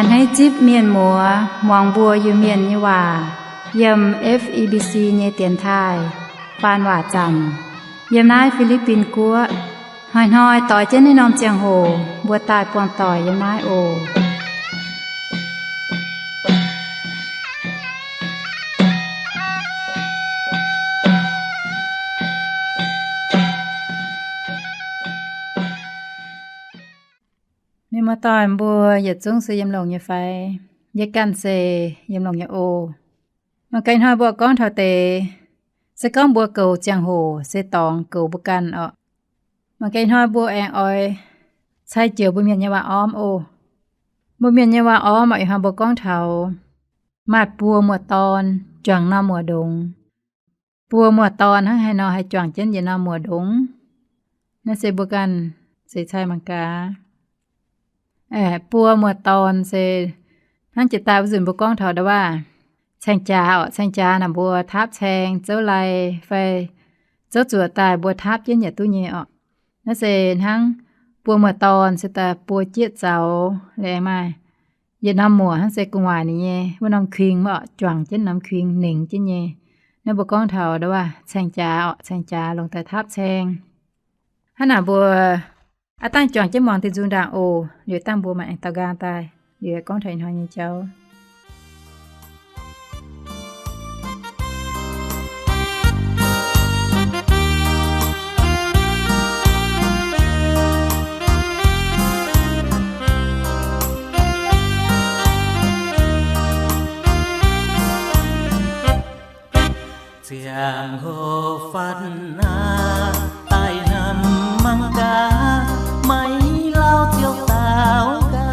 อันให้จิบเมียนหมัวมองบัวอยู่เมียนนี่ว่ายำ FEBC เนเตียนไทยปานว่าจำยำนายฟิลิปปินส์กัวหอยต่อยเจ้นในนอมเจียงโหบัวตายปวงต่อยยำนายโอนี่มาตอนบัวอย่าจุ้งซื้อยำหลงอย่าไฟอย่ากันเซยำหลงอย่าโอมาไกลหอยบัวก้อนเท่าเตสก้องบัวเก่าเจียงโหเสตองเก่าบุกันอ่ะมาไกลหอยบัวแองออยใช้เจียวบุเมียนยาว่าอ้อมโอบุเมียนยาว่าอ้อมอีหาบัวก้องเท่ามาดปัวมัวตอนจ่างหน้ามัวดงปัวมัวตอนให้นอให้จ่างเจนอย่าหน้ามัวดงนั่นเสบุกันเสใช่มังกาปัวมัวตอนเซทั้งจิตตาวิสุนบุก้องเท่าดว่าแชงจ้าแชงจ้าน่ะบัวทับแชงเจ้าไลไฟเจ้าจั่วตายบัวทับเย็นอย่าตู้เย่ออกนั่นเซทั้งปัวมัวตอนเสตาปัวเจี๊ยเจ้าแรงมาอย่านำมัวทั้งเซกุงวานี่เย่ว่านำคิงบ่จ่วงเจนนำคิงหนิงเจนเย่นั่นบุก้องเท่าดว่าแชงจ้าแชงจ้าลงแต่ทับแชงขณะบัวอาตั้งจ่องจะมองติจุนดาโอเดี๋ยวตั้งบัวมาแองตากาตายเดี๋ยวก้องไทยหอยเจ้าเสียงโหฟันนาใต้น้ำมังกาไม่เล่าเจียวตาวกา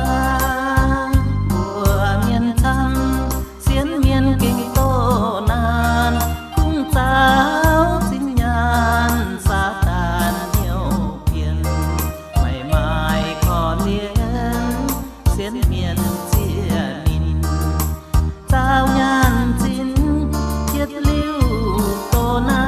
บัวเมียนทำเสียนเมียนเก่งโตนานคุ้งสาวสิญญาณสาตานเหี่ยวเพียนไม่หมายขอเลี้ยงเสียนเมียนเจียนินสาวยานจินเกียดลิ้วโตนา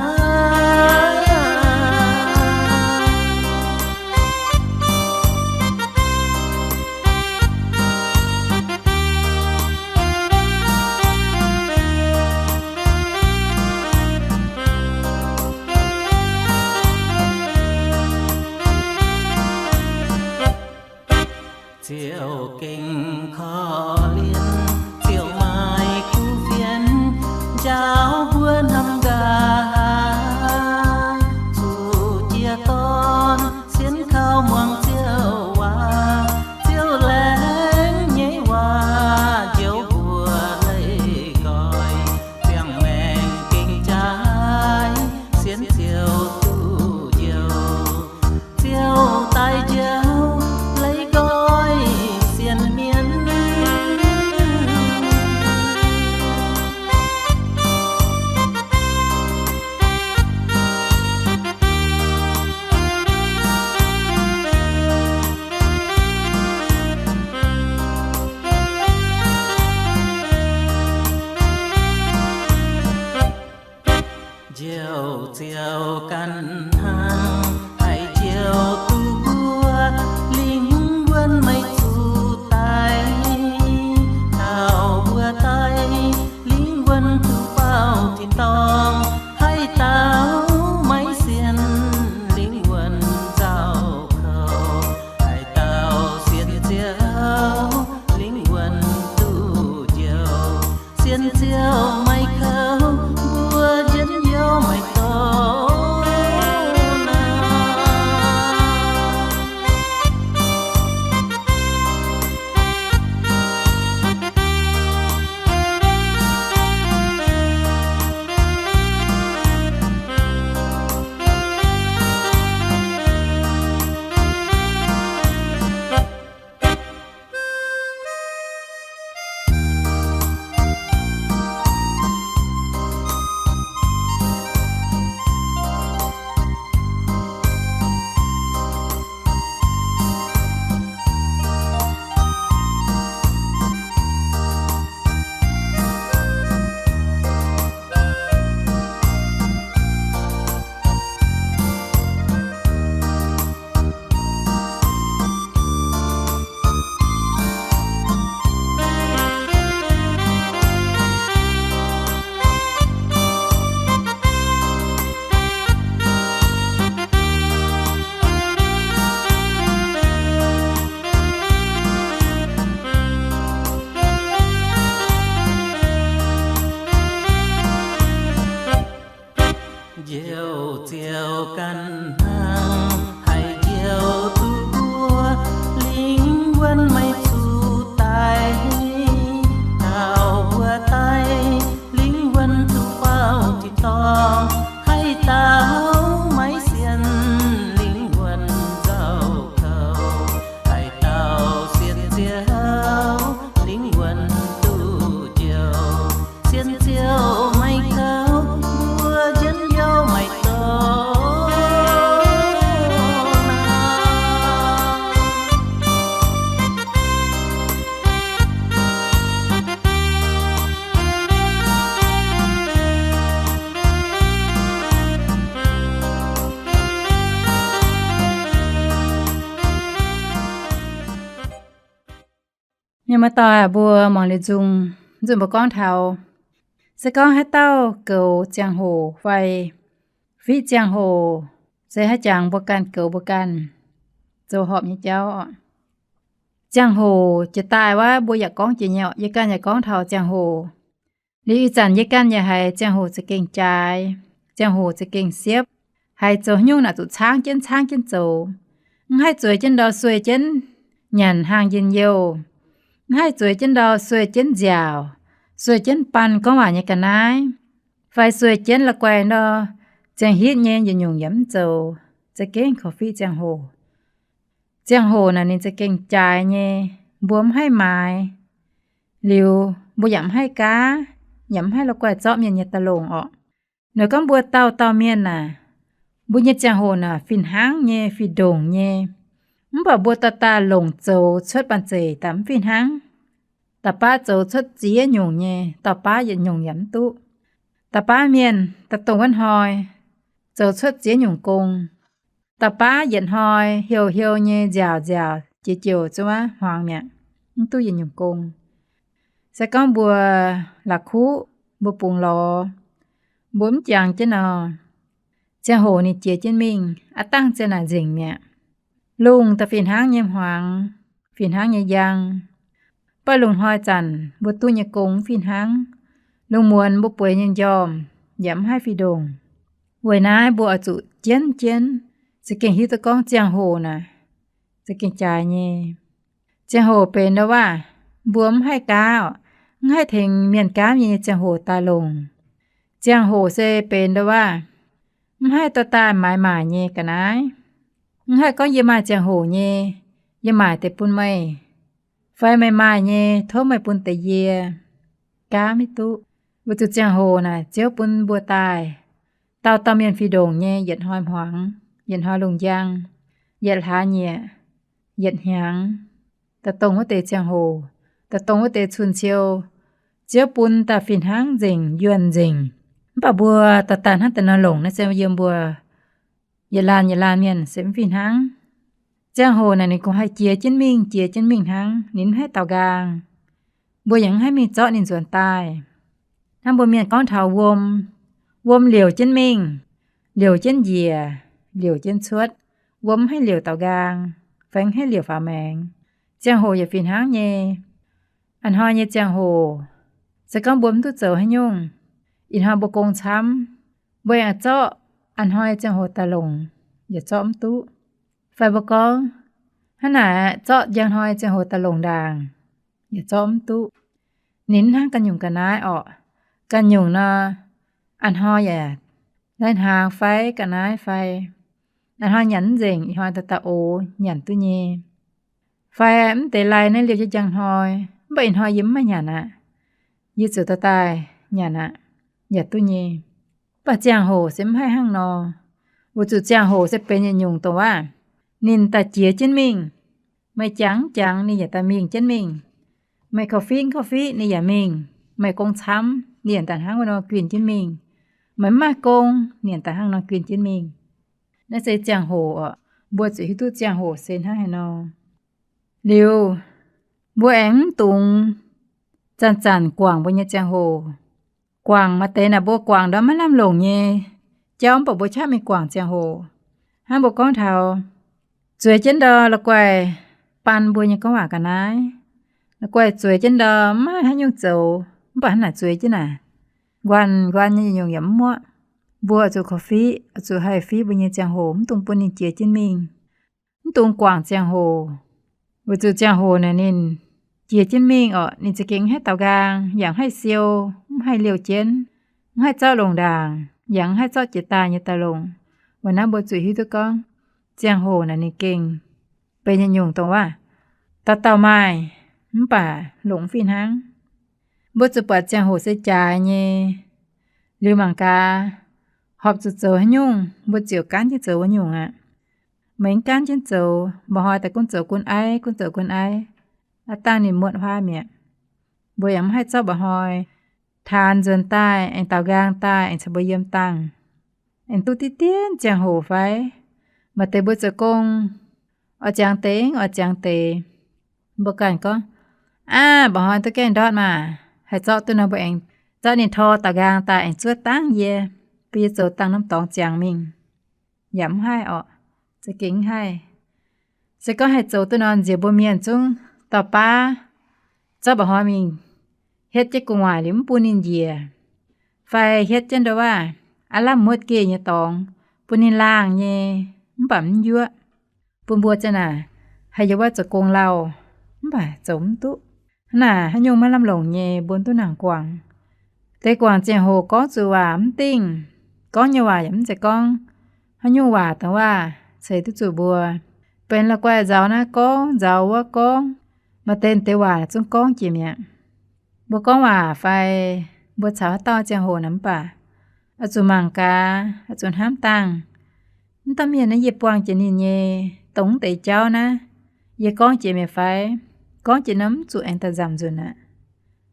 เจียวเก่งขอเลียนเจียวไม้คู่เฟียนเจ้าบัวนำกาสู่เจียตอนเสียนข้าวมวงเจียวว่าเจียวแหลงเย้ว่าเจียวบัวเลยก่อยเปียงแมงเก่งใจเสียนเจียวตู้เจียวเจียวตายเจียวเจียวกันหางให้เจียวตัวลิงวันไม่สู้ตายข้าวบัวตายลิงวันถูเป้าที่ตองให้เต้าไม่เสียนลิงวันเจ้าเขาให้เต้าเสียนเจียวลิงวันตู้เจียวเสียนเจียวไม่เขาบัวเย็นเยี่ยวไม่โต nhưng mà tao bùa mong để dùng bộ con thảo sẽ có hai tao cầu giang hồ vay vị giang hồ sẽ hai chàng bộ can cầu bộ can rồi họp như cháu giang hồ chỉ tàiว่าบอยากก้องจีเนี่ยยกันอยากก้องเท่าจังโหลีจันยกันอยากให้จังโหจะเก่งใจจังโหจะเก่งเสียบให้โจยุ่งน่ะตุช้างจนโจให้สวยจนดาวสวยจนหยันห่างยินเยวให้สวยจนดาวสวยจนยาวสวยจนปันก็ว่าอย่างกันนายไฟสวยจนละแกวนดอจังฮิตเย็นยุ่งย้ำโจจะเก่งขอฟีจังโหจังโหน่ะนี่จะเก่งใจเนี่ยบวมให้ไม้หลิวบวย้ำให้กาย้ำให้เรากวาดเจาะเมียนยตะลงออกเนื้อก็บัวเตาเมียนน่ะบุญยจังโหน่ะฟินหางเนี่ยฟิดงเนี่ยมันบอกบัวตาหลงโจชดปันเจตามฟินหางตาป้าโจชดเจียหยุ่งเนี่ยต่อป้าอย่าหยุ่งย้ำตุตาป้าเมียนตาตรงวันหอยโจชดเจียหยุ่งกงตาป้าเย็นหอยเหี่ยวเนี่ยเจียวจิ๋วจ้ะหางเนี่ยตู้เย็นหยุ่งกงsẽ có bùa lạc khú bùa bùng lò bốn chàng trên nò cha hồ ni chia trên mình tăng trên là dình mẹ lùng ta phiền háng nhem hoàng phiền háng nhẹ giang ba lùng hoa chằn bùa tu nhẹ cúng phiền háng lùng muôn bùa bùi nhân dòm giảm hai phi đồng buổi nay bùa chủ chiến sẽ kinh hít ta con chàng hồ nè sẽ kinh trai nhé chàng hồเป็นđóว่าบวมให้ก้าวให้ถึงเมียนก้ามีจังโหตาลงจังโหเซเป็นด้วยว่าให้ตัวตาหมายเยกันนายให้ก็ยมาจังโหเยยมาแต่ปุ่นไม่ไฟไม่เยโทไม่ปุ่นแต่เยก้าไม่ตุวัจุจังโหน่ะเจ้าปุ่นบัวตายเตาเมียนฟีดงเยหยัดหอยหวังหยัดหอยลงยางหยัดหาเยหยัดหยังแต่ตรงว่าเตจังโหแต่ตรงว่าเตชุนเชียวเจ้าปุ่นตาฟินหางเจิงยวนเจิงป่าบัวตาตานหันแต่นหลงนะเจ้าเยี่ยมบัวยาลานเมียนเสมฟินหางเจ้าโหน่ะนี่คงให้เจียจิ้นมิ่งหางนิ้นให้เต่ากลางบัวยังให้มีเจาะนินส่วนใต้ทั้งบัวเมียนก้อนเถาวมเหลียวจิ้นมิ่งเหลียวจิ้นเหยียเหลียวจิ้นชดวมให้เหลียวเต่ากลางแฝงให้เหลียวฝาแมงเจ้าโหอย่าฟินหางเยอันหอยเยจังโหจะก้องบวมตุเจ้าให้ยุ่งอินหอยบกงช้ำบัวอยากเจาะอันหอยจังโหตาลงอย่าเจาะมตุไฟบกองขณะเจาะยังหอยจังโหตาลงด่างอย่าเจาะมตุนิ้นห้างกันยุ่งกันน้ายออกกันยุ่งนะอันหอยอย่าได้ทางไฟกันน้ายไฟอันหอยหยันเจิงอีหอยตาโอหยันตุเยไฟมเตลัยในเรียวจะจังหอยบ่อินหอยยิ้มมาหยันน่ะยืดสุดตายหยันน่ะอย่าตุเยป่าจางโหเสมให้ห้างนอวุจุจางโหจะเป็นยันยุงตัวว่านินตาเจียจิ้นมิงไม่จังนี่อย่าตามิงจิ้นมิงไม่คอฟฟี่นี่อย่ามิงไม่กงช้ำเนียนตาห้างวันนอกลิ่นจิ้นมิงไม่มากงเนียนตาห้างนอกลิ่นจิ้นมิงนั่นเสจางโหบัวจุฮิตุจางโหเซนห้างให้นอเร็วบัวแองตุงจันกว่างบัวเนี่ยจางโหกว่างมาเตน่ะบัวกว่างดอมมาลำหลงเย่เจ้าปะบัวชาไม่กว่างจางโหห้ามบัวก้อนเทาสวยจันดอละกวยปันบัวเนี่ยก็ว่ากันนายละกวยสวยจันดอมาให้ยุ่งโจบ้านน่ะสวยจังน่ะวันเนี่ยยุ่งยำมั่วบัวจูคอฟฟี่จูไฮฟี่บัวเนี่ยจางโหมตุงปุ่นนี่เจียจินมิงตุงกว่างจางโหบัวจูจางโหน่ะนินเจียจิ้นมิงนี่จะเก่งให้เต่ากลางอย่างให้เซียวให้เหลียวเจนให้เจ้าลงด่างอย่างให้เจ้าเจตายตาลงวันนั้นบัวจุยฮิตุก้องเจียงโหน่ะนี่เก่งเป็นยันยงตรงว่าตาเต่าไม้ป่าหลงฟินหังบัวจุปัดเจียงโหเสียใจเนี่ยหรือมังกาหอบจุดเจอให้ยุ่งบัวเจียวกันที่เจอวันยุ่งเหมือนกันเช่นเจอบ่หอยแต่กุนเจอกุนไอตานี่มวดผ้าเมียบัวยังให้เจ้าบ่หอยทานเจินใต้ไอ้เต่ากลางใต้ไอ้ชะบเยี่ยมตังไอ้ตุติเตียนจางโหไฟมาเตบัวจะกงจางเตบัวกันก็ บ่ฮอนตะแกงดอดมาให้เจาะตัวน่ะบ่เองเจาะนี่ทอตะกางตาเองชั่วตั้งเยปีโจตั้งน้ำตองเจียงมิงยำให้ออกจะกิงให้จะก็ให้โจตัวนอนเจียบ่เมียนจุงต่อป้าเจ้าบ่ฮอมิงเฮ็ดจิกงหวายลิมปูนินเยียไฟเฮ็ดจังได๋ว่าอะลำหมดเกยตองปูนินล่างเยบ่ำยั่วปุ่นบัวจะน่ะให้อย่าว่าจะโกงเราบ่จมตุน่ะให้ยงมาลำหลงเยบนตุหนังกวางแต่กวางเจียโหก็จือว่าติ้งก็อย่าว่าหยำจะก้องให้ยงว่าแต่ว่าใส่ตุจูบัวเป็นละกว่าเจ้านะก้องเจ้าว่าก้องมาเต้นแต่ว่าจงก้องจิเมียบ่ก้องว่าไฟบ่ชาวต่อเจียโหน้ำป่าอจุมังกาอจุนห้ามตังมันตะเมียนนะเย็บปวงจะนินเยตงแต่เจ้านะเยก้องจิเมียไฟก้องจิน้ำจุเอ็นตะจำจุนะ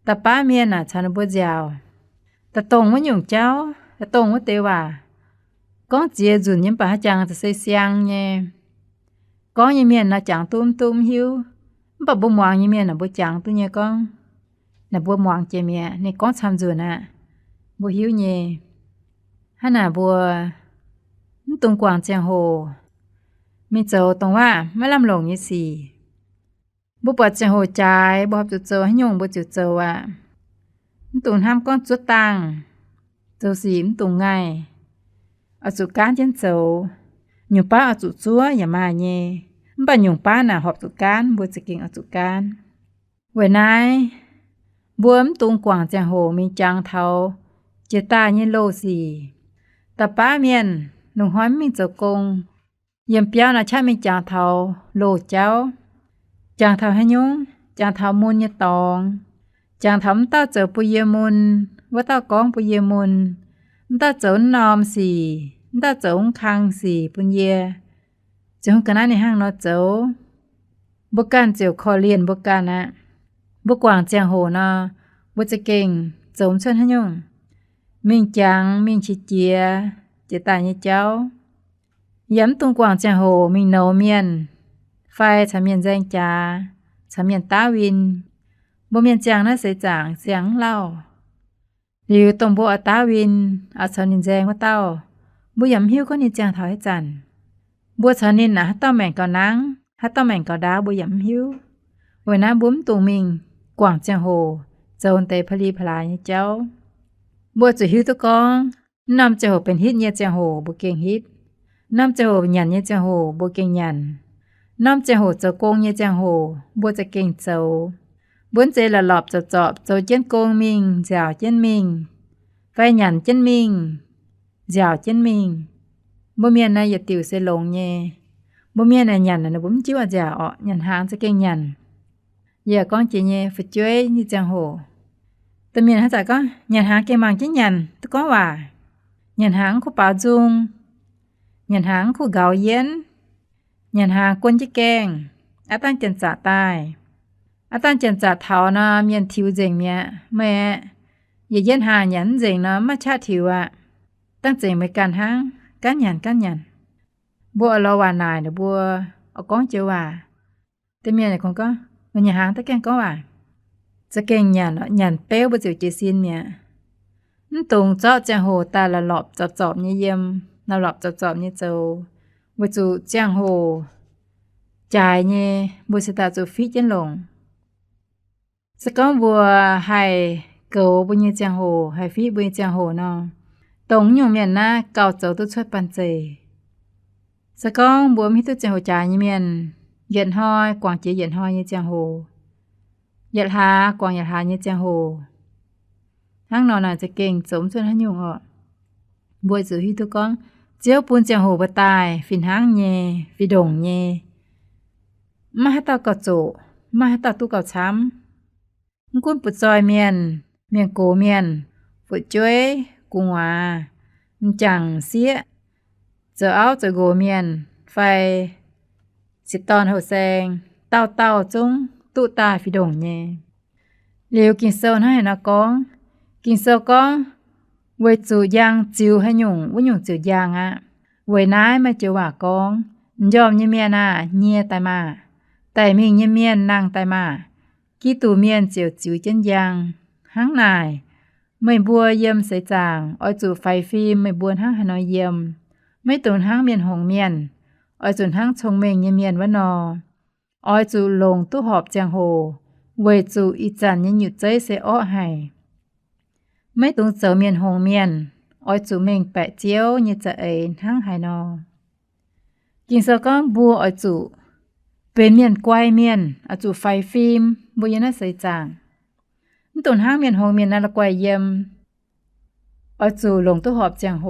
ตะป้าเมียน่ะฉันบ่เจ้าตะตงว่าหยุ่งเจ้าตะตงว่าเตว่าก้องเจียจุนยังป่าจังจะใส่เสียงเยก้องยังเมียนน่ะจังตุ้มหิวบ่บ่มวางยังเมียน่ะบ่จังตุเยก้องน่ะบ่มวางเจเมียนี่ก้องทำจุน่ะบ่หิวเยหน้าบัวตรงกวางเจียงโหมีเจ้าตรงว่ามาลำหลงยี่สี่บ่ปวดเจียงโหใจบ่ฮับจุดเจ้าให้ยงบ่จุดเจ้าว่าตุนห้ามก้อนจุดตังเจ้าสีมตุงไงเอาจุดการเจนเจ้าหยุ่ป้าเอาจุดซัวอย่ามาเย่บ่หยุ่ป้าน่ะหอบจุดการบ่จะเก่งเอาจุดการเว้นายบัวตรงกวางเจียงโหมีจางเทาเจตาเยโลสีตะป้าเมียนหนุ่งห้อยมีเจ้ากงเยี่ยมเปียวน่ะใช่มีจางเทาโลเจ้าจางเทาให้ยุงจางเทามุนยตองจางทำต้าเจอปุยมุนว่าต้ากองปุยมุนต้าเจอนอมสีต้าเจองคังสีปุญเยจงกันนั้นในห้างเนาะเจ้าบุการเจียวคอเลียนบุการนะบุกวางเจียงโหนะบุจะเก่งโจมชนให้ยุงมิงจังมิงชิเจียเจตายเจ้าย้ำตรงกวางเจียงโหมิงโนเมียนไฟฉะเมียนแจงจาฉะเมียนตาวินบ่เมียนจางน่ะใส่จางเสียงเล่าหลิวตรงบ่อตาวินเอาฉะนินแจงว่าเต้าบ่ยำหิ้วก็นิจางเท่าให้จันบ่ฉะนินน่ะเต้าแม่งก็นางถ้าเต้าแม่งก็ดาวบ่ยำหิ้วไว้นะบุ้มตุงมิงกวางเจียงโหโจนเตพลีพลายเจ้าบ่จะหิ้วตะกองนำเจ้าเป็นฮิตเยเจียงโหบ่เก่งฮิตนำเจ้าหยันเยเจียงโหบ่เก่งหยันนำเจ้าโหเจ้าโกงเยเจียงโหบ่จะเก่งเจ้าบนเจละหลอบจะจอบโจเจียนโกงมิงเจ้าเจียนมิงไฟหยันเจียนมิงเจ้าเจียนมิงบ่เมียนน่ะอย่าติวเสลงเยบ่เมียนน่ะหยันน่ะบ่มจิว่าเจ้าอ้อหยันหางจะเก่งหยันอย่าก้องเจเยฝึกจ้วยนี่จังโหตะเมียนหาจักก็หยันหางเก่งมังจิหยันตะก็ว่าหยันหางคู่ป่าจุงหยันหางคู่เกาเย็นหยันหางกวนจิแกงอาตั้งจันจะตายอาตั้งจันจะเฒ่านะเมียนทิวเจงเมียแม่อย่าเย็นหาหยันเจงนะมาชาทิวอ่ะตั้งเจงไปกันหางกันหยันบัวละว่านายน่ะบัวเอาก้องเจว่าแต่เมียนี่คงก็มันหยันหางตะแกงก็ว่าจะเก่งหยันเป้วบ่จิวเจซินเมียตรงเจาะเจียงโหตาละหลอบจอบเยี่ยมละหลอบจอบเจ้าบ่จูเจียงโหจ่ายบ่สตาจูฟิจันหลงสก้องบัวให้เกาบ่เจียงโหให้ฟิบ่เจียงโหเนาะตรงอยู่เมียนนะเก่าเจ้าตุช่วยปันเจสก้องบัวมีตุเจียงโหจ่ายเมียนเย็นห้อยกวางเจียเย็นห้อยเจียงโหยัดหากวางยัดหาเจียงโหทั้งนอนน่ะจะเก่งสมส่วนหันยุงอ่ะบัวจือฮิตุก้องเจียวปูนเจียงโหบ่ตายฟินหางฟิดงมาให้ตาก็โจมาให้ตาตุก็ช้ำมึงกุนปุดซอยเมียนโกเมียนปุดจ้วยกุงหวามึงจังเสียเจอเอาเจอโกเมียนไฟสิตอนเฮาแซงเต้าจุงตุตาฟิดงเหลียวกินเซลให้นะก้องกินเซลก้องไว้จูยางจิวให้หยุ่งว่าหยุ่งจิวยางอ่ะไว้นายมาจิวว่ากองยอมเมียน่ะเงียตายมาแต่มีเมียนนางตายมา kỹ tù miên chiều chiếu chân giang háng nài mấy bùa yếm sấy chàng oi chủ phai phim mấy buồn háng hà nội yếm mấy tồn háng miền hồng miền oi chủ háng trông mình như miền vân nò oi chủ lồng tu họp giang hồ về chủ y chàn như nhụt giấy sẽ ó hay mấy tồn giờ miền hồng miền oi chủ mình bẹ chiếu như chợ ấy háng hay nò kinh sợ con bùa oi chủเป็นเมียนกวายเมียนอาจูไฟฟิล์มบุญนะใส่จางตุนห้างเมียนหงเมียนนาละกวายเยี่ยมอาจูลงตู้หอบเจียงโห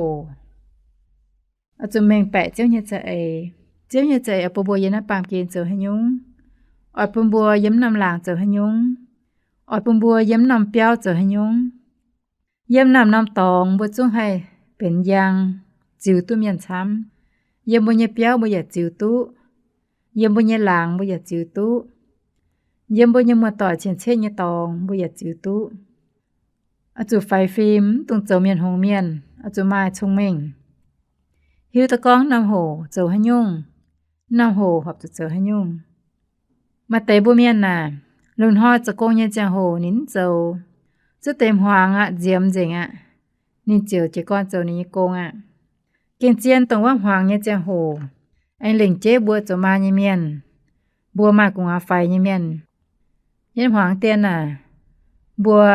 อาจูเมงแปะเจ้าเนี่ยจะเจ้าเนี่ยจะเอาปูบัวเย็นนะปามกินเจอให้ยุ้งอดปูบัวยิ้มนำหลางเจอให้ยุ้งอดปูบัวยิ้มนำเปียวเจอให้ยุ้งยิ้มนำตองบัวจุ้งให้เป็นยางจิ๋วตู้เมียนช้ำยิ้มบัวเนี่ยเปียวบัวอย่าจิ๋วตู้yếm bôi nhẹ làng bôi giờ chịu tú yếm bôi nhẹ mưa tỏi trên trên nhẹ tòng bôi giờ chịu tú ở chỗ phai phim tung châu miền hồng miền ở chỗ mai thông minh hiu ta con nam hồ châu hay nhung nam hồ học từ châu hay nhung mà tây bôi miền nè lùn hoa cho cô nhẹ giang hồ nín châu chứ tem hoàng ạ diêm dình ạ nín chiều chỉ con châu nín cô ạ kiên chiên tông quang hoàng nhẹ giang hồ anh lĩnh chế bùa cho ma như miền bùa ma cùng à phai như miền nhân hoàng tiên à bùa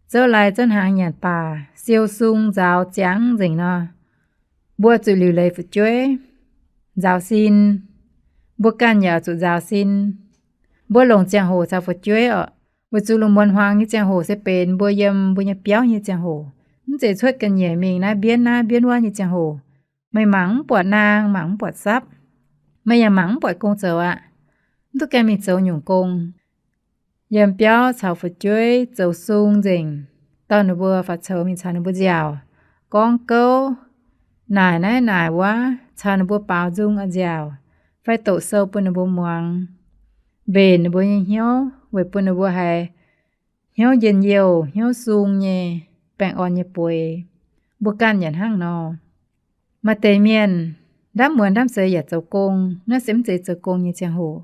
trở lại chân hàng nhàn bà siêu sung giáo trắng rình nó bùa chịu liều lấy phụ chuối giáo xin bùa can nhà chủ giáo xin bùa lồng giang hồ sao phụ chuối ạ bùa chịu lồng môn hoàng như giang hồ sẽ bền bùa yếm bùa nhập béo như giang hồ nó sẽ xuất cần nhẹ mình na biến hoa như giang hồ mày mắng bọt nang mắng bọt sắp màyอย่า mắng bọt công chờ ạ tôi kêu mình chờ nhung công yếm béo chào phật chuối chờ sung rình tao nó vừa phật chờ mình chào nó vừa dẻo con câu nài quá chào nó vừa bao dung ở dẻo phải tổ sâu bún nó vừa muang bền nó vừa hiếu về bún nó vừa hay hiếu dần nhiều hiếu sung nhẹ bèn on nhẹ bùi bùa can nhận hang nò mà tây miền đám muôn đám sợi giả châu công nó xém dễ châu công như giang hồ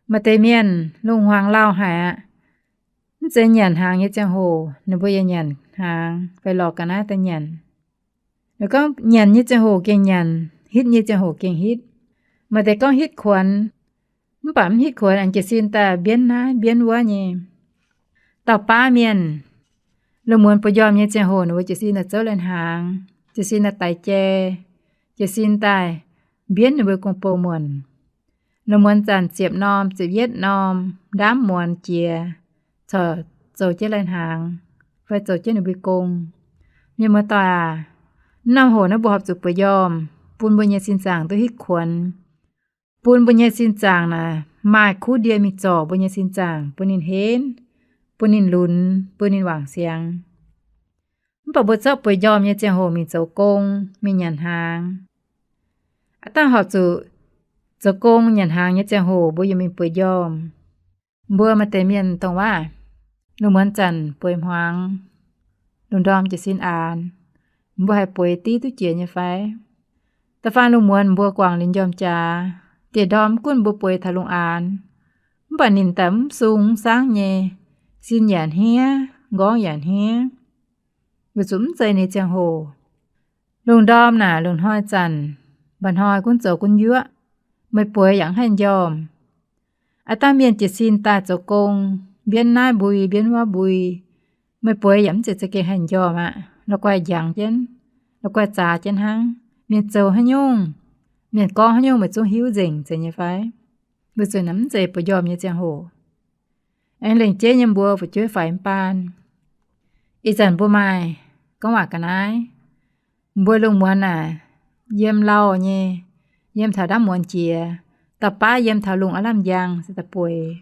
mà tây miền lùng hoàng lao hạ nó dễ nhận hàng như giang hồ nó bây giờ nhận hàng phải lò cả nát ta nhận rồi có nhận như giang hồ kiêng nhận hít như giang hồ kiêng hít mà tây con hít khuẩn nó bám hít khuẩn anh chỉ xin ta biến ná biến quá nhỉ tàu pa miền lùng muốn phải yom như giang hồ nó chỉ xin là trở lên hàng chỉ xin là tài chè chỉ xin tài biến ở bên công pô muôn nó muốn dàn chẹp nom chẹp yết nom đám muôn chia chờ rồi chết lên hàng phải rồi chết ở bên công nhưng mà tòa năm hồ nó bù hợp chụp bởi yom bùn bùn nhà xin chàng tôi hít khuẩn bùn bùn nhà xin chàng là mai khu địa mi trò bùn nhà xin chàng bùn in hến bùn in lún bùn in vàng xiang bà bố cháu bởi yom như giang hồ mình châu công mình nhận hàng ta học chủ châu công nhận hàng như giang hồ bố giờ mình bởi yom bố mà tế miền tôngว่าlùng muốn chần bởi hoàng lùng đom chỉ xin án bố hay bởi tí tu chia như phải ta phan lùng muốn bố quảng linh yom trà tìa đom quân bố bởi thà lùng án bà nhìn tấm sung sáng nhẹ xin nhận hía gó nhận hía vừa chúng dây này giang hồ lùng đom nà lùng hoi chần bàn hoi quân châu quân dứa mới bùi dẫn hành yom ta miền chỉ xin ta châu công biến nai bùi biến hoa bùi mới bùi dẫn chỉ cái hành yom ạ nó quay dạng chân nó quay trà chân hang miền châu hay nhung miền con hay nhung mới chúng hiếu dình chỉ như phải vừa rồi nắm dây bùi yom như giang hồ anh lệnh chế nhầm bùa phải chơi phải pan ý dần bùa mai có mà cái này bùa lùng muốn à yếm lau nhé yếm thảo đám muốn chia tập ba yếm thảo lùng ở làm giang sẽ tập bùi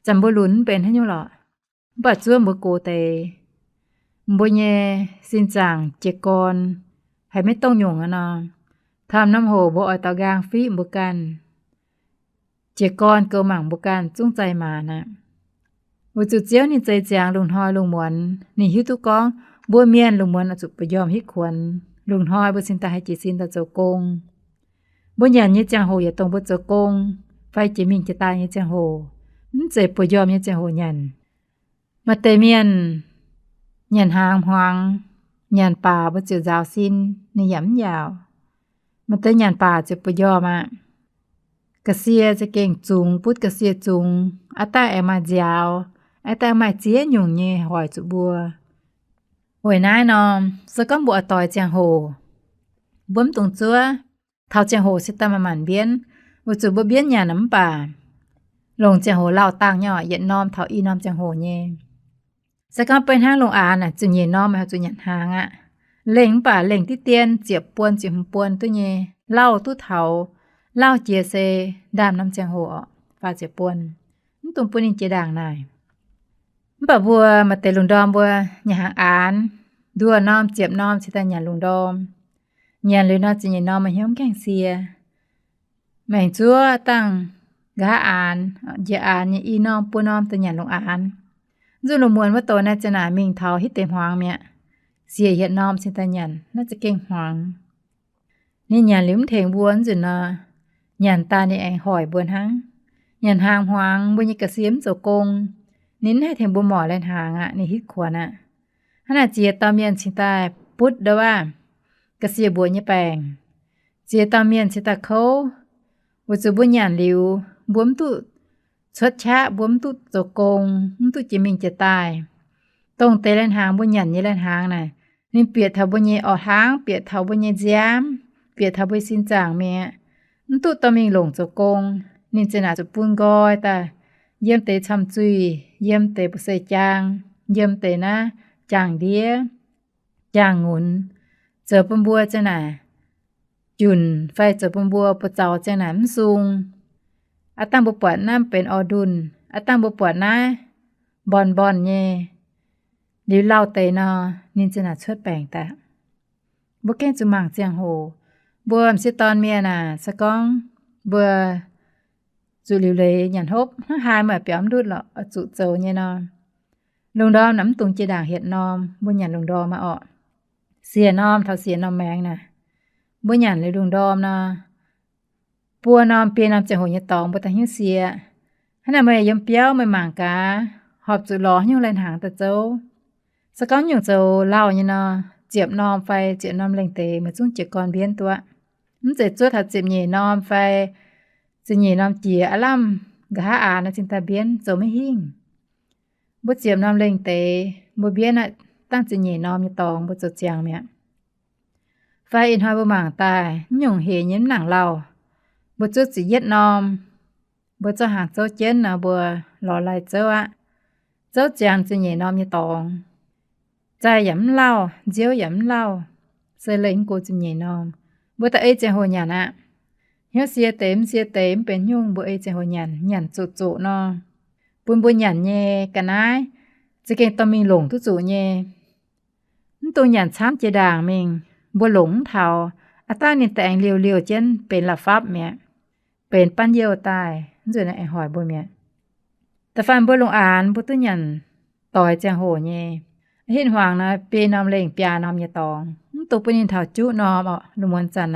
chăm bùa lún bên hết nhau lọ bà chúa bùa cổ tề bùa nhé xin chàng trẻ con hay mấy tông nhung à nó tham năm hồ bùa ở tàu gang phí bùa can trẻ con cơ mảng bùa can chungใจmà nè bùa chú chéo nhìnใจchàng lùng hoi lùng muốn nhìn hiếu tu con bùa miên lùng muốn ở chụp bùa yom hít khuẩn lùng hoi bùa xin ta hay chỉ xin ta châu công bùa nhận như giang hồ ya tông bùa châu công phải chỉ mình chỉ ta như giang hồ Dễ bùa yòm như chàng hồ nhận. Mà tê miền nhận hàng hoàng nhận bà bùa chữ giáo xin nì yếm yào. Mà tê nhận bà chữ bùa yòm Cà xìa chữ kênh chung bút cà xìa chung. Ta em mà dào. Ta mà chia nhung nhé hỏi chữ bùa. Hồi nãy nó sẽ có bộ tỏi chàng hồ. Bấm tung chúa thao chàng hồ sẽ tâm mà màn biến. Một chữ bùa biến nhà nắm bà. Lồng chàng hồ lao tàng nhỏ dẫn nôm thảo y nôm chàng hồ nhé. Sẽ có bên hang lồng án chữ nhé nôm mà chữ nhận hàng Lệnh bà lệnh tí tiên chiếp buôn chiếp buôn tôi nhé. Lao tú thảo lao chia xe đàm nôm chàng hồ và chiếp buôn. Tung buôn in chế đảng này. Bà bùa mà tê lùng đom bùa nhà hàng án. Đùa nôm chiếp nôm sẽ ta nhà lùng đom. Nhà lưu nó chỉ nhé nôm mà hiếm kèng xìa. Mảnh chúa tăng gá án, dễ án như y nôm bùa nôm từ nhà lùng án. Dù lùng muôn với tổ này cho nà mình thảo hít tên hoàng mẹ. Xìa hiện nôm xin ta nhận, nó sẽ kênh hoàng. Nên nhà liếm thèng buôn dù nó nhận ta nên anh hỏi buôn hăng. Nhận hàng hoàng bùa như cả xiếm dầu công. Nín hay thèng bùa mỏ lên hàng nên hít khuẩn Hắn là chìa tao miền xin ta bút đâu cả xìa bùa như bèng. Chìa tao miền xin ta khâu. Bùa dù bùa nhàn liu, bùm tụ xuất chá, bùm tụ dầu công, bùm tụ chỉ mình chìa tài. Tông tế lên hàng bùa nhàn như lên hàng này. Nên biệt thảo bùa nhẹ ở hàng, biệt thảo bùa nhẹ giám, biệt thảo bùa xin chàng mẹ. Bùm tụ tao mình lồng dầu công, nên chìa nà dầu bùn gói ta. Yếm tế chăm chui, yếm tế bùa xây chàng, yếm tế na chàng đĩa, chàng ngún. Giờ bùm bùa chìa nà. Chùn phải giờ bùm bùa bùa cháu chìa nà mắm xung. Tăng bùa bọt nà bên ọ đùn. Tăng bùa bọt nà bòn bòn nhé. Nếu lao tế nó nên chìa nà xuất bèng ta. Bùa kênh chú mảng chàng hồ. Bùa ẩm xí tòn mìa nà xa con. Bùa dù liu lệ nhàn hốp. Hai mà béo đút lọ ở trụ châu nhé nó. Lùng đom nắm tung chê đảng hiện nòm. Bùa nhàn lùng đom mà ọ. Xìa nòm thảo xìa nòm mèng nà. Bùa nhàn lấy lùng đom nà. Bùa nòm bia nòm chàng hồ nhé tòng bùa ta hiếu xìa. Hắn là mày yếm béo mày mảng cá. Họp trụ ló hiếu lên hàng ta châu. Sẽ có nhiều châu lao như nó. Chiếp nòm phải chiếp nòm lên tế mà chúng chỉ còn biến tụa. Nó sẽ chút hạt chiếp nhẹ nòm phải. Chỉ nhẹ nòm chìa lắm. Gá nó xin ta biến châu mới hình. Bùa chiếp nòm lên tế. Bùa biến tăng chỉ nhẹ nòm như tòng bùa chột chàng mẹ. Phải in hoa bùa mảng tài. Nhung hề nhếm nảng lau. Bùa chút chỉ giết nòm. Bùa cho hàng châu chén nà bùa lò lại châu Châu chàng chỉ nhẹ nòm như tòng. Chai yếm lau, diếu yếm lau. Sơi lên cô chỉ nhẹ nòm. Bùa ta ấy chàng hồ nhàn Hiếu xìa tếm bên nhung bùa ấy chàng hồ nhàn trụ nó. Bùn bùa nhàn nhé cả nái. Chỉ kênh tao mình lủng tụ nhé. Tôi nhàn chám chế đảng mình. Bùa lủng thảo. Ta nên tại anh liều chân bên là pháp mẹ. Bên pan yêu tài. Rồi này anh hỏi bùa mẹ. Ta phản bùa lủng án bùa tôi nhàn tỏi chàng hồ nhé. Hiện hoàng nà bê nòm lên bia nòm như tòng. Tôi bùa nhìn thảo chú nòm lùng muôn chân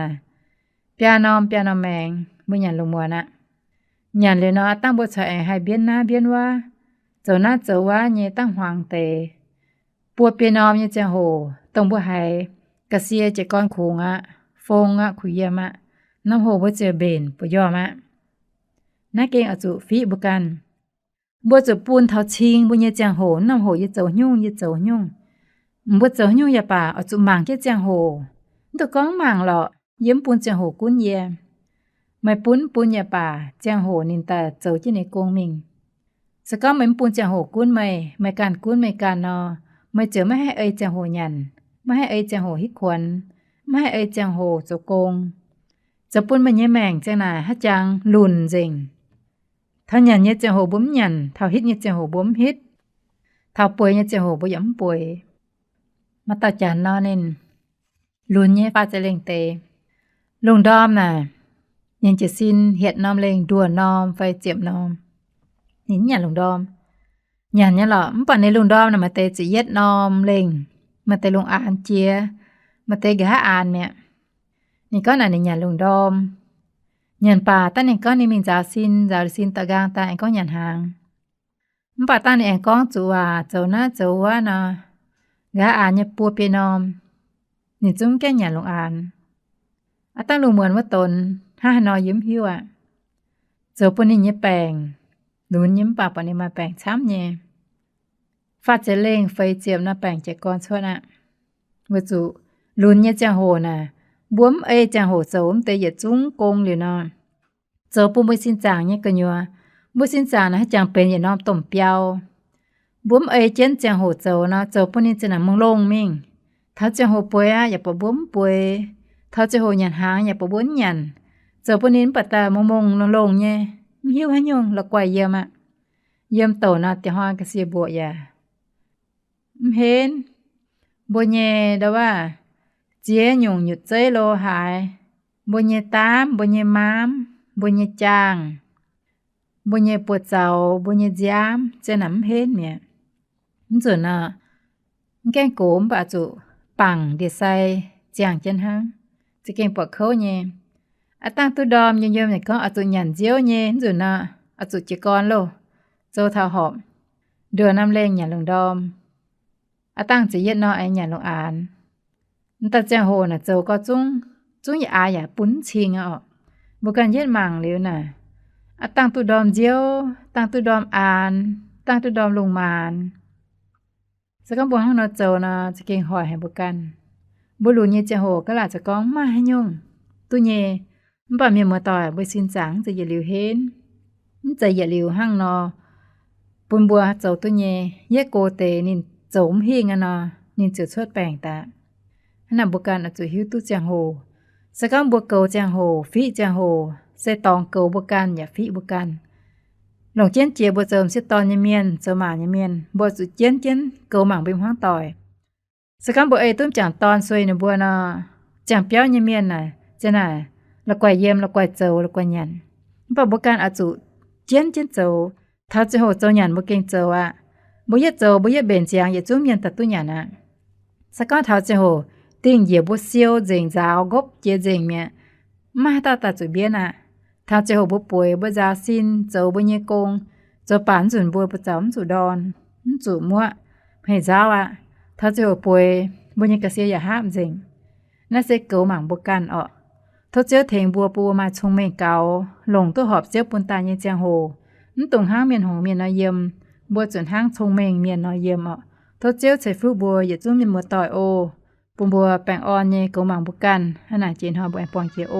Bia nòm mèng. Bùa nhàn lùng muôn Nhàn lên nó tăng bùa cho anh hay biến wa. Dẫu nát dẫu wa nhé tăng hoàng tề. Bùa bia nòm như chàng hồ. Tông bùa hay. Cà xìa chế con khung phong khủ yếm nông hồ bùa chế bền bùa yòm Ná kênh ở chủ phí bùa căn. Bùa chủ bùn thảo chinh bùa nhé chàng hồ nông hồ yết dấu nhung. Bùa dấu nhung yà bà ở chủ mảng chế chàng hồ. Tôi có mảng lọ yếm bùn chàng hồ cún yê. Mày bùn yà bà chàng hồ nên ta dấu chế này công mình. Sẽ có mấy bùn chàng hồ cún mày càn nó. Mày chớ mấy hay ấy chàng hồ nhằn. Mà hay ấy chàng hồ hít khuẩn. Mà hay ấy chàng hồ dấu công. Dấu bún mà nhé mèng chàng nà hát chàng lùn dình. Thảo nhàn nhé chàng hồ búm nhàn. Thảo hít nhé chàng hồ búm hít. Thảo bùi nhé chàng hồ búi yếm bùi. Mà tao chán nó nên lùn nhé pha chá lên tế. Lùng đom nà. Nhìn chỉ xin hiện nòm lên đùa nòm phải chiếm nòm. Nhìn nhàn lùng đom. Nhàn nhé lọ. Mà này lùng đom nà mà tế chỉ yết nòm lên. Mà tế lùng án chia. Mà tế gá án mẹ. Nhìn có nà này nhàn lùng đom. Nhàn bà ta nên có nên mình giáo xin ta gang ta anh có nhàn hàng. bà ta này con chủ à chủ na chủ à nè gã à nhập bùa bê nòm nhìn chúng cái nhà lục an ta lù mượnว่าตนha nóiยิ้มหิวอ่ะchủปุ่นนี่nhập bèn lúnยิ้มปากปุ่นนี่มาแปลงช้ำเนี่ยฟาดจะเล่งไฟเจียมนะแปลงจะก้อนชั่วน่ะว่าจุลุนเนี่ยจังโหน่ะบ้วมจังโหโสมแต่อย่าจุ้งกงเลยเนาะเจอปุ่มไม่สินจางเนี่ยก็ยัวบ่สินจางนะจังเป็นอย่าน้อมต้มเปียวบ้วมเจนจังโหโจเนาะโจปุ่นนี่จะนำมึงลงมิ่งถ้าจังโหป่วยอ่ะอย่าปะบ้วมป่วยถ้าจะโหหยันหางอย่าปะบ้วนหยันโจปุ่นนี่ปะตามงลงเนี่ยหิวให้ยงละกว่าเยี่ยมอ่ะเยี่ยมโตนะแต่ฮอดก็เสียบัวอย่าเห็นบ่แย่ดาว่าเจียหยุ่งหยุดเจ้ยโลหายบ่แย่ตามบ่แย่มามบ่แย่จางบ่แย่ปวดเจ้าบ่แย่จามจะนำเห็นเมียมันส่วนน่ะแกงโกมปะจุปังเดใส่จางจันหังจะแกงปวดเขาเนี่ยตั้งตุดอมยมๆเนี่ยก็จุหยันเจียวเนี่ยส่วนน่ะจุจิกรโลโจเท่าหอมเดือน้ำแรงหยันลงดอมตั้งจะเย็ดนอหยันลงอ่านแต่เจ้าโหน่ะโจก็จุ้งอย่าอย่าปุ้นชิงอ่ะบุกันเย็ดมังเร็วน่ะตั้งตุดอมเจียวตั้งตุดอมอ่านตั้งตุดอมลงมานสกังบัวห้องนอโจน่ะจะเก่งหอยให้บุกันบุรุษเยเจ้าโหก็หลาจะก้องมาให้ยุ่งตุเยมันป่ามีมือต่อยบุสินจังจะอย่าลิวเห็นจะอย่าลิวห้างนอปุ่นบัวโจตุเยเยโกเตนินโจมหิงอ่ะนอนินจุดชดแปลงตาหน้าบุกันจุหิวตุจังโหสกังบัวเกาจังโหฟีจังโหเสตองเกาบุกันอย่าฟีบุกันหลงเจียนเจียบัวเจิมเสตอนยเมียนเจอหมายเมียนบัวจุเจียนเกาหมังเป็นห้างต่อยสกังบัวตุ้มจังตอนซวยในบัวนอจังเปียวยเมียนน่ะจะน่ะละกว่าเยี่ยมละกว่าเจ้าละกว่าหยันป่าบุกันจุเจียนเจ้าถ้าจะโหเจ้าหยันบุเก่งเจ้าอ่ะบุยเจ้าบุยเบนเจียงอย่าจุ่มยันตัดตุหยันน่ะสกังเท้าจะโหติ้งเหยียบบุเซียวเจิงจ้าวกบเจียเจิงเมียมาตาจุเบียน่ะถ้าจะโหบุป่วยบุจาซินเจ้าบุญเยกงเจ้าป่านจุนบัวประจำจุดอนจุมัวให้เจ้าอ่ะถ้าจะโหป่วยบุญเยกเสียอย่าห้ามเจิงน่าเสกเกาหมังบุกันอ่ะทศเจ้าเถงบัวปูมาชงเมงเกาหลงตัวหอบเจ้าปุนตาเยเจียงโหตรงห้างเมียนหงเมียนน้อยเยี่ยมบัวจนห้างชงเมงเมียนน้อยเยี่ยมอ่ะทศเจ้าใช้ฟูบัวอย่าจุ่มมีมือต่อยโอปุ่มบัวแปลงอ่อนเยเกาหมังบุกันขนาดจีนหอบัวแอปองเจโอ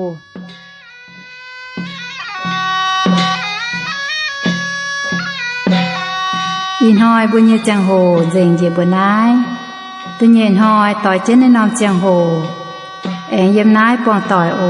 ยินหอยบุญเยจังโหเจิงเจบัวนายตุเย็นหอยต่อยเจนในนอมเจียงโหเอ็งเยี่ยมนายปองต่อยโอ